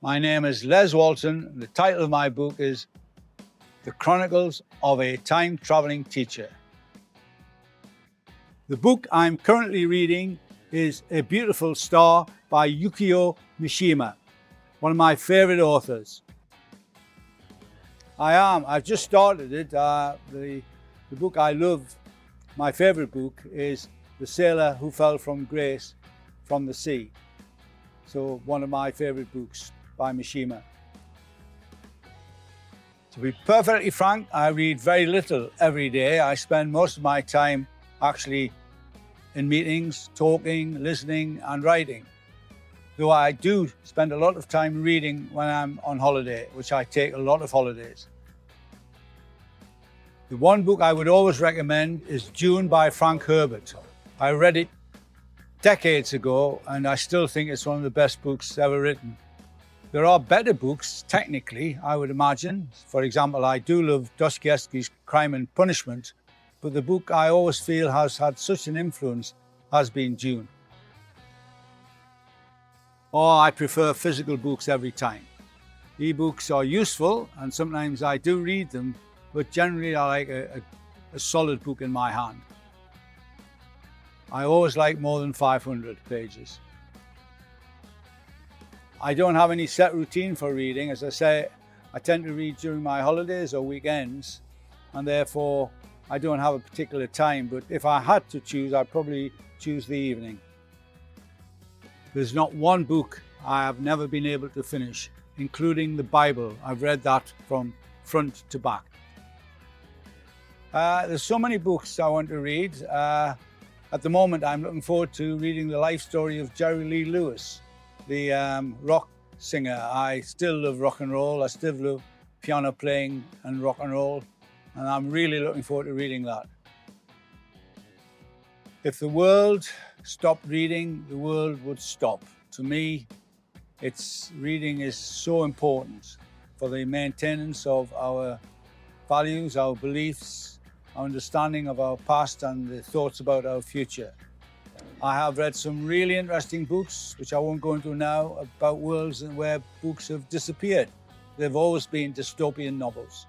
My name is Les Walton. The title of my book is The Chronicles of a Time-Traveling Teacher. The book I'm currently reading is A Beautiful Star by Yukio Mishima, one of my favorite authors. I've just started it. The book I love, my favorite book, is The Sailor Who Fell from Grace from the Sea. So one of my favorite books by Mishima. To be perfectly frank, I read very little every day. I spend most of my time actually in meetings, talking, listening, and writing. Though I do spend a lot of time reading when I'm on holiday, which I take a lot of holidays. The one book I would always recommend is Dune by Frank Herbert. I read it decades ago, and I still think it's one of the best books ever written. There are better books, technically, I would imagine. For example, I do love Dostoevsky's Crime and Punishment, but the book I always feel has had such an influence has been Dune. Or I prefer physical books every time. E-books are useful, and sometimes I do read them, but generally I like a solid book in my hand. I always like more than 500 pages. I don't have any set routine for reading. As I say, I tend to read during my holidays or weekends, and therefore I don't have a particular time, but if I had to choose, I'd probably choose the evening. There's not one book I have never been able to finish, including the Bible. I've read that from front to back. There's so many books I want to read. At the moment, I'm looking forward to reading the life story of Jerry Lee Lewis, the rock singer. I still love rock and roll. I still love piano playing and rock and roll, and I'm really looking forward to reading that. If the world stopped reading, the world would stop. To me, reading is so important for the maintenance of our values, our beliefs, our understanding of our past and the thoughts about our future. I have read some really interesting books, which I won't go into now, about worlds where books have disappeared. They've always been dystopian novels.